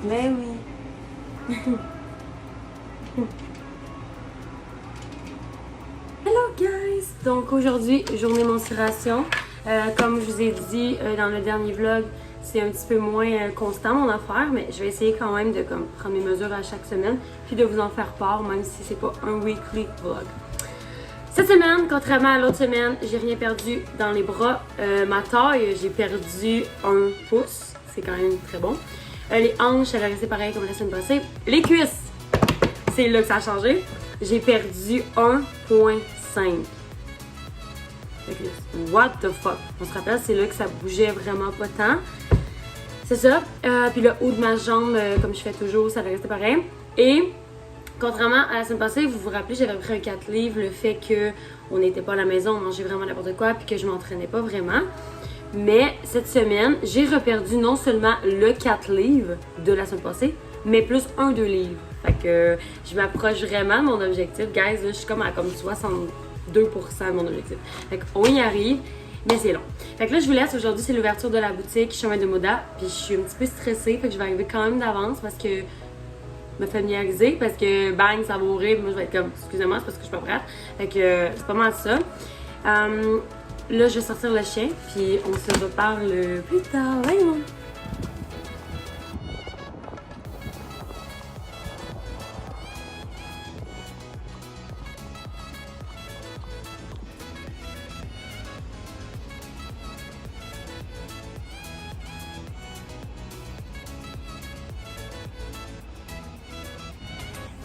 Mais oui. Hello guys! Donc aujourd'hui, journée mensuration. Comme je vous ai dit dans le dernier vlog, c'est un petit peu moins constant mon affaire, mais je vais essayer quand même de prendre mes mesures à chaque semaine, puis de vous en faire part, même si c'est pas un weekly vlog. Cette semaine, contrairement à l'autre semaine, j'ai rien perdu dans les bras. Ma taille, j'ai perdu 1 pouce, c'est quand même très bon. Les hanches, elles restent pareilles comme la semaine passée. Les cuisses, c'est là que ça a changé. J'ai perdu 1,5. What the fuck? On se rappelle, c'est là que ça bougeait vraiment pas tant. C'est ça. Puis le haut de ma jambe, comme je fais toujours, ça va rester pareil. Et contrairement à la semaine passée, vous vous rappelez, j'avais pris un 4 livres, le fait qu'on n'était pas à la maison, on mangeait vraiment n'importe quoi, puis que je m'entraînais pas vraiment. Mais cette semaine, j'ai reperdu non seulement le 4 livres de la semaine passée, mais plus 1-2 livres. Fait que je m'approche vraiment de mon objectif. Guys, là, je suis comme à 62% de mon objectif. Fait qu'on y arrive, mais c'est long. Fait que là, je vous laisse. Aujourd'hui, c'est l'ouverture de la boutique Chemin de Moda. Puis je suis un petit peu stressée, fait que je vais arriver quand même d'avance parce que me familiariser, parce que bang, ça va ouvrir. Moi, je vais être comme, excusez-moi, c'est parce que je suis pas prête. Fait que c'est pas mal ça. Là, je vais sortir le chien, puis on se reparle plus tard. Voyons.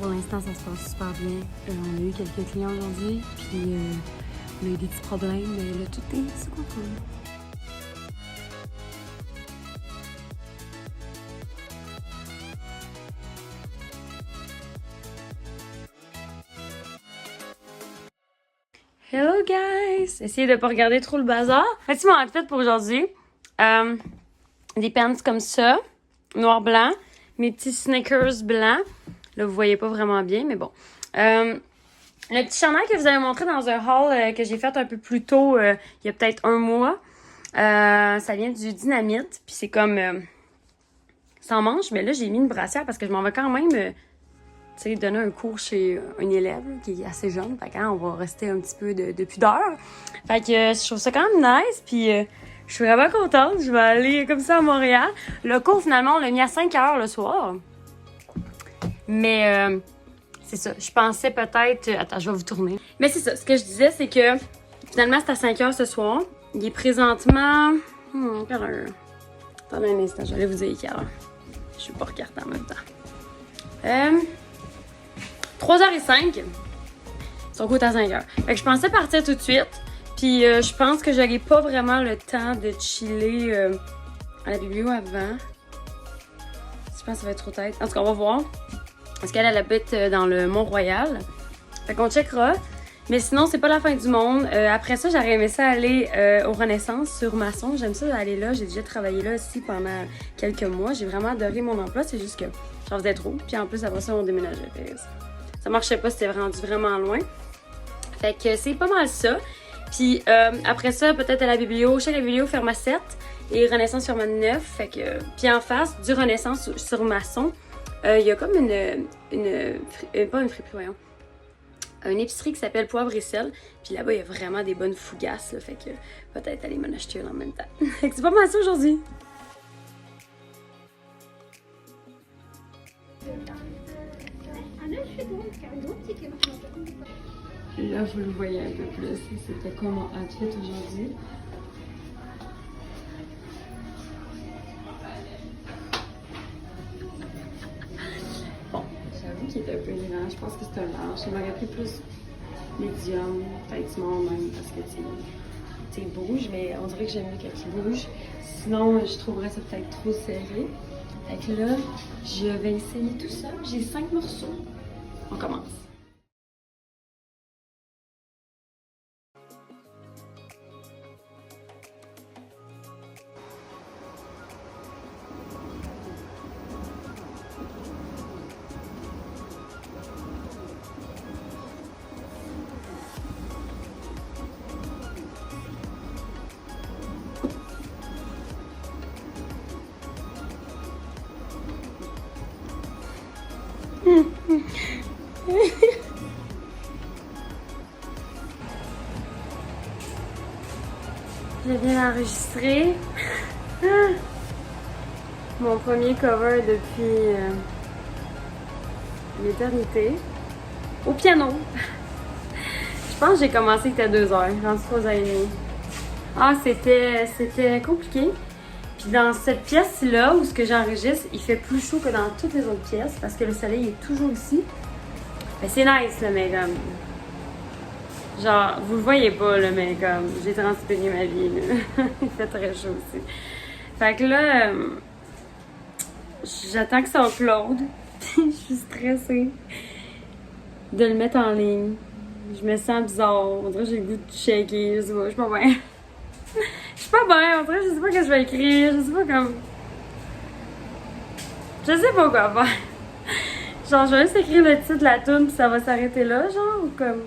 Pour l'instant, ça se passe super bien. On a eu quelques clients aujourd'hui, puis on a eu des petits problèmes, mais là, tout est sous contrôle. Hello guys! Essayez de ne pas regarder trop le bazar. Voici mon outfit pour aujourd'hui. Des pants comme ça, noir-blanc, mes petits sneakers blancs. Là, vous voyez pas vraiment bien, mais bon. Le petit chandail que vous avez montré dans un haul que j'ai fait un peu plus tôt, il y a peut-être 1 mois. Ça vient du Dynamite, puis c'est comme sans manche, mais là, j'ai mis une brassière parce que je m'en vais quand même donner un cours chez un élève qui est assez jeune. Fait qu'on va rester un petit peu de pudeur. Fait que je trouve ça quand même nice, puis je suis vraiment contente. Je vais aller comme ça à Montréal. Le cours, finalement, on l'a mis à 5h le soir. Mais c'est ça, je pensais peut-être... Attends, je vais vous tourner. Mais c'est ça, ce que je disais, c'est que finalement, c'est à 5h ce soir. Il est présentement... quelle heure? Attendez un instant, je vais vous dire quelle heure. Je suis pas regardée en même temps. 3h05. Son coûte à 5h. Fait que je pensais partir tout de suite. Puis je pense que j'aurai pas vraiment le temps de chiller à la biblio avant. Je pense que ça va être trop tête. En tout cas, on va voir. Parce qu'elle habite dans le Mont-Royal. Fait qu'on checkera. Mais sinon, c'est pas la fin du monde. Après ça, j'aurais aimé ça aller au Renaissance sur Masson. J'aime ça aller là. J'ai déjà travaillé là aussi pendant quelques mois. J'ai vraiment adoré mon emploi. C'est juste que j'en faisais trop. Puis en plus, après ça, on déménageait. Ça marchait pas. C'était rendu vraiment loin. Fait que c'est pas mal ça. Puis après ça, peut-être à la biblio. Chez la biblio, ferme à 7. Et Renaissance ferme à 9. Fait que... Puis en face du Renaissance sur Masson, il y a comme pas une friperie, voyons. Une épicerie qui s'appelle Poivre et Sel. Puis là-bas, il y a vraiment des bonnes fougasses. Là, fait que peut-être aller m'en acheter une en même temps. Fait que c'est pas mal ça aujourd'hui. Là, vous le voyez un peu plus. C'était quoi mon outfit aujourd'hui? Bon, j'avoue qu'il est un peu grand. Je pense que c'est un large. Il m'aurait pris plus médium, peut-être small même, parce que tu sais, il bouge, mais on dirait que j'aime mieux quand il bouge. Sinon, je trouverais ça peut-être trop serré. Fait que là, je vais essayer tout ça. J'ai 5 morceaux. On commence. enregistré mon premier cover depuis l'éternité. Au piano. Je pense que j'ai commencé, il était 2h, rendu 3h30. Ah, c'était compliqué. Puis dans cette pièce-là, où ce que j'enregistre, il fait plus chaud que dans toutes les autres pièces parce que le soleil est toujours ici. Mais c'est nice, là, mais comme... Genre, vous le voyez pas, là, mais comme... J'ai transpiré ma vie, là. Il fait très chaud aussi. Fait que là... j'attends que ça upload. Je suis stressée de le mettre en ligne. Je me sens bizarre. On dirait que j'ai le goût de shaker. Je sais pas, je suis pas bien. Je suis pas bien. On dirait que je sais pas ce que je vais écrire. Je sais pas comme... Je sais pas quoi faire. Genre, je vais juste écrire le titre de la tune puis ça va s'arrêter là, genre, ou comme...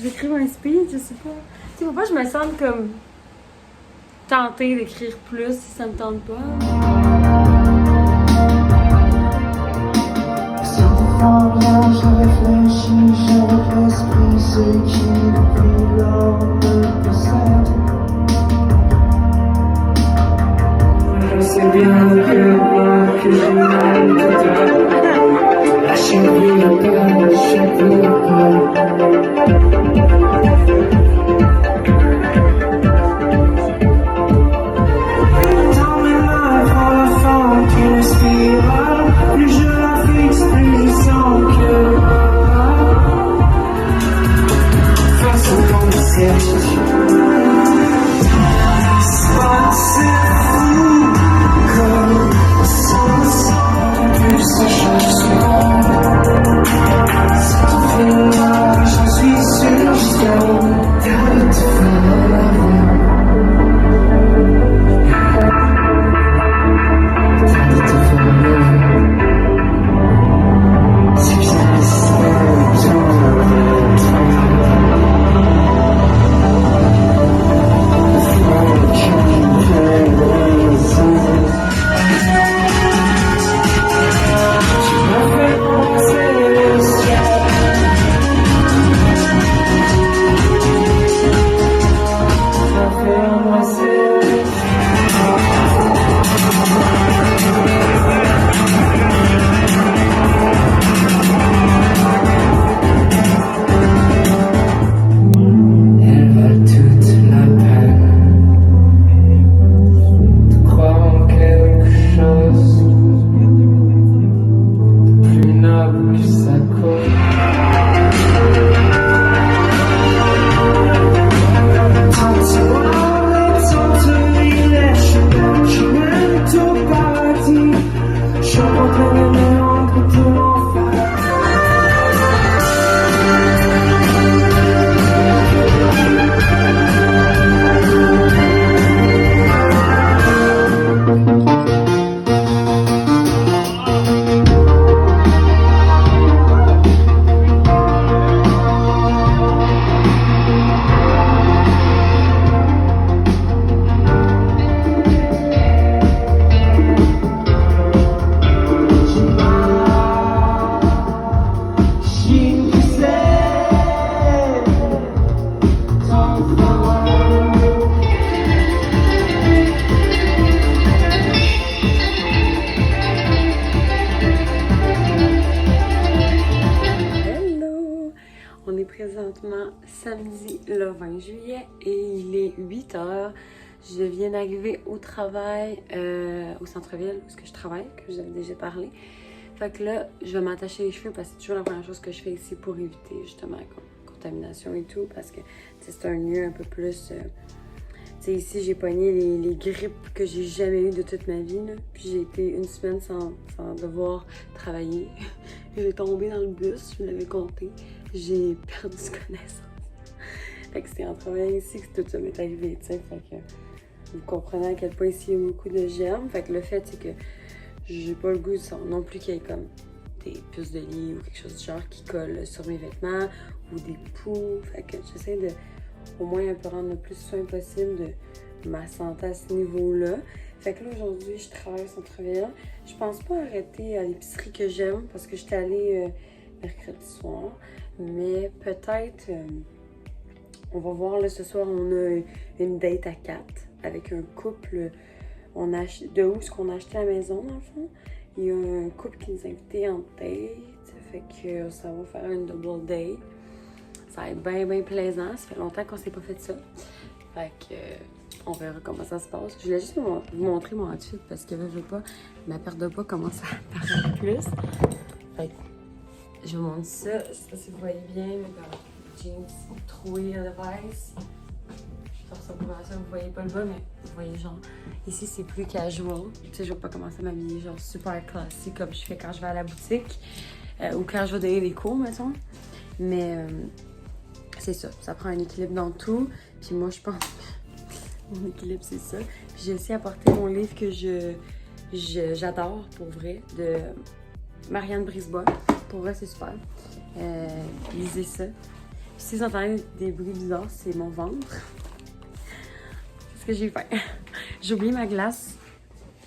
J'écris un speech, je sais pas. Tu sais, faut pas que je me sente comme... tentée d'écrire plus si ça me tente pas. Je réfléchis, j'ai l'esprit, ce qui depuis lors me possède. Je sais bien que j'ai mal de toi. Lâcher le pas, lâcher le pas. Dans mes mains, prends la forme qui respire. Plus je la fixe, plus je sens que face au temps de certitude. C'est fou comme sans plus ces choses souvent. Si tu fais mal, j'en suis sûr, je t'aime de te faire la voix. Présentement samedi le 20 juillet et il est 8h. Je viens d'arriver au travail, au centre-ville où je travaille, que j'avais déjà parlé. Fait que là, je vais m'attacher les cheveux parce que c'est toujours la première chose que je fais ici pour éviter justement la contamination et tout. Parce que c'est un lieu un peu plus... tu sais, ici j'ai pogné les grippes que j'ai jamais eues de toute ma vie. Là. Puis j'ai été une semaine sans devoir travailler. J'ai tombé dans le bus, je l'avais compté. J'ai perdu connaissance. Fait que c'est en travaillant ici que tout ça m'est arrivé, tu sais. Fait que vous comprenez à quel point ici il y a beaucoup de germes. Fait que le fait, c'est que j'ai pas le goût non plus qu'il y ait comme des puces de lit ou quelque chose du genre qui colle sur mes vêtements ou des poux. Fait que j'essaie de au moins un peu rendre le plus soin possible de ma santé à ce niveau-là. Fait que là, aujourd'hui, je travaille au centre-ville. Je pense pas arrêter à l'épicerie que j'aime parce que j'étais allée mercredi soir. Mais peut-être, on va voir, là, ce soir, on a une date à 4. avec un couple de où ce qu'on a acheté la maison, dans le fond. Il y a un couple qui nous a invités en date. Ça fait que ça va faire une double date. Ça va être bien plaisant. Ça fait longtemps qu'on s'est pas fait ça. Fait que on verra comment ça se passe. Je voulais juste vous montrer mon outfit parce que là, je veux pas, ma perte de poids commence à paraître plus. Fait que je vous montre ça. Je sais pas si vous voyez bien, mais dans jeans troués à Levi's. Ça ressemble à ça, vous voyez pas le bas, mais vous voyez genre, ici c'est plus casual. Tu sais, je vais pas commencer à m'habiller genre super classique comme je fais quand je vais à la boutique ou quand je vais donner des cours, mettons. Mais c'est ça, ça prend un équilibre dans tout. Puis moi, je pense que mon équilibre, c'est ça. Puis j'ai aussi apporté mon livre que j'adore, pour vrai, de Marianne Brisebois. Pour vrai, c'est super. Lisez ça. Puis si vous entendez des bruits bizarres, c'est mon ventre. C'est ce que j'ai fait. J'ai oublié ma glace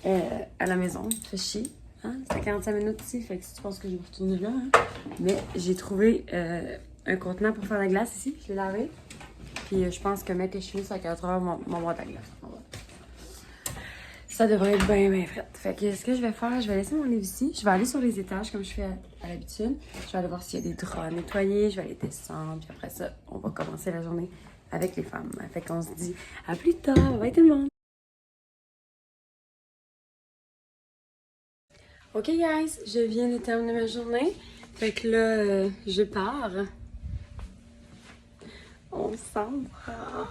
à la maison. Ça fait chier. Hein? C'est 45 minutes ici, fait que si tu penses que je vais retourner là. Hein? Mais j'ai trouvé un contenant pour faire la glace ici. Je l'ai lavé. Puis je pense que mettre les cheveux à 4 heures, mon boîte à glace. Ça devrait être bien frais. Fait que ce que je vais faire, je vais laisser mon livre ici. Je vais aller sur les étages comme je fais à l'habitude. Je vais aller voir s'il y a des draps à nettoyer. Je vais aller descendre. Puis après ça, on va commencer la journée avec les femmes. Fait qu'on se dit à plus tard. Bye tout le monde. Ok guys, je viens de terminer ma journée. Fait que là, je pars. On s'en va.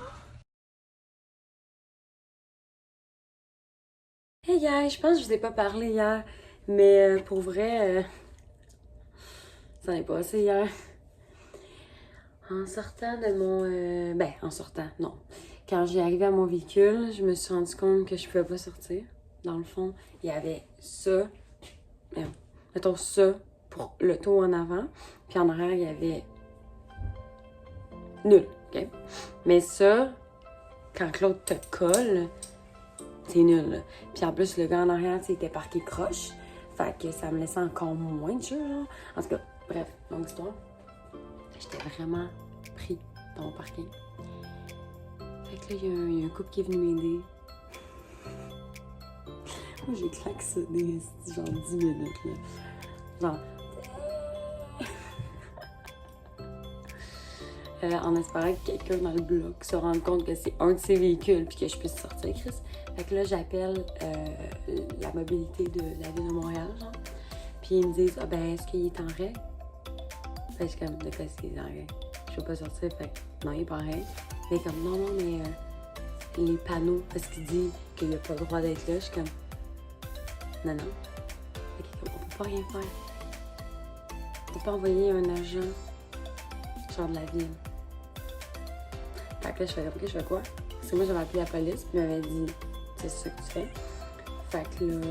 Hey guys, je pense que je vous ai pas parlé hier, mais pour vrai, ça n'est pas assez hier. En sortant de mon... en sortant, non. Quand j'ai arrivé à mon véhicule, je me suis rendu compte que je pouvais pas sortir. Dans le fond, il y avait ça, mettons ça pour le tour en avant, puis en arrière, il y avait nul, ok? Mais ça, quand l'autre te colle, c'est nul, là. Puis en plus, le gars en arrière, il était parqué croche. Fait que ça me laissait encore moins de jeu, genre. En tout cas, bref, longue histoire. J'étais vraiment pris dans mon parking. Fait que là, il y a un couple qui est venu m'aider. Moi, j'ai klaxonné, genre 10 minutes, là. Genre... en espérant que quelqu'un dans le bloc se rende compte que c'est un de ses véhicules puis que je puisse sortir, Chris. Fait que là, j'appelle la mobilité de la ville de Montréal, genre. Puis ils me disent, ah ben, est-ce qu'il est en règle? Fait que je suis comme, de quoi est-ce qu'il est en règle? Je peux pas sortir, fait que non, il est pas en règle. Mais comme, non, mais les panneaux, parce qu'il dit qu'il n'a pas le droit d'être là, je suis comme, non. Fait que on peut pas rien faire. On peut pas envoyer un agent, genre de la ville. Fait que là, je fais, ok, je fais quoi? Parce que moi, j'avais appelé la police, puis il m'avait dit, c'est ça que tu fais. Fait que là,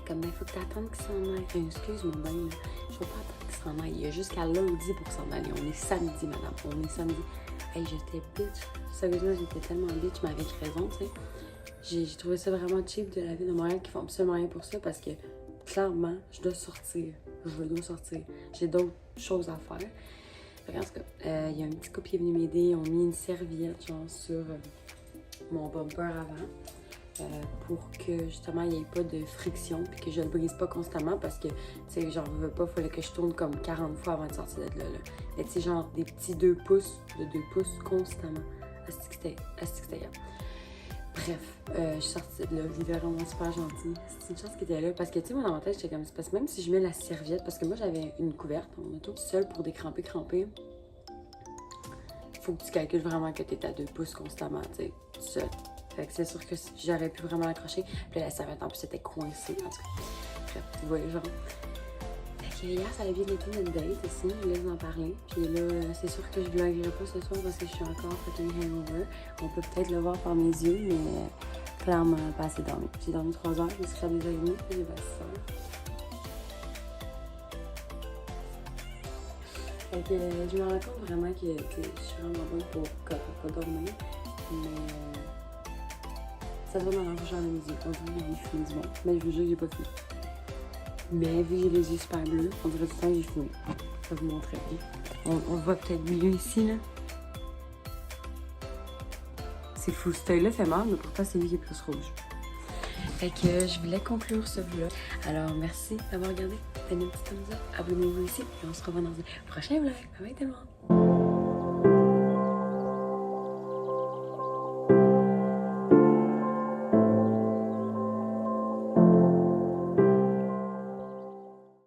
comme, ben, il faut que tu attendes qu'il s'en aille. Excuse-moi, ben, je veux pas attendre qu'il s'en aille. Il y a jusqu'à lundi pour s'en aller. On est samedi, madame. On est samedi. Hey, j'étais bitch. Sérieusement, j'étais tellement bitch, mais avec raison, tu sais. J'ai trouvé ça vraiment cheap de la ville de Montréal qui font absolument rien pour ça parce que, clairement, je dois sortir. Je dois sortir. J'ai d'autres choses à faire. En tout cas, il y a un petit couple qui est venu m'aider. Ils ont mis une serviette genre sur mon bumper avant pour que justement il n'y ait pas de friction puis que je le brise pas constamment parce que tu sais, genre, je veux pas, il fallait que je tourne comme 40 fois avant de sortir de là. Mais tu sais, genre des petits 2 pouces constamment. Asti que c'était grave. Bref, je suis sortie de là, il était vraiment super gentil. C'est une chance qu'il était là parce que tu sais, moi dans ma tête, j'étais comme, c'est parce que même si je mets la serviette, parce que moi j'avais une couverte en auto, seule pour décramper, faut que tu calcules vraiment que t'es à 2 pouces constamment, tu sais, seule. Fait que c'est sûr que j'aurais pu vraiment l'accrocher. Puis là, la serviette en plus était coincée, en tout cas. Bref, vous voyez, genre. Fait que hier, ça a bien été notre date ici, je voulais vous en parler. Puis là, c'est sûr que je vloguerai pas ce soir parce que je suis encore fucking hangover. On peut peut-être le voir par mes yeux, mais clairement pas assez dormi. J'ai dormi 3 heures, je me suis fait 2h30, puis j'ai passé ça. Fait que je me rends compte vraiment que je suis vraiment bonne pour pas dormir. Mais ça va dans la bouche à mes yeux. On dirait que j'ai fumé du bon. Mais je vous jure que j'ai pas fumé. Mais vu que j'ai les yeux super bleus, on dirait tout le temps que j'ai fumé. Je vais vous montrer. On voit peut-être mieux ici, là. C'est fou, cet œil-là fait mal, mais pourtant c'est lui qui est plus rouge. Fait que je voulais conclure ce vlog. Alors merci d'avoir regardé. Donnez un petit thumbs up, abonnez-vous aussi, et on se revoit dans un prochain vlog. Bye bye tout le monde!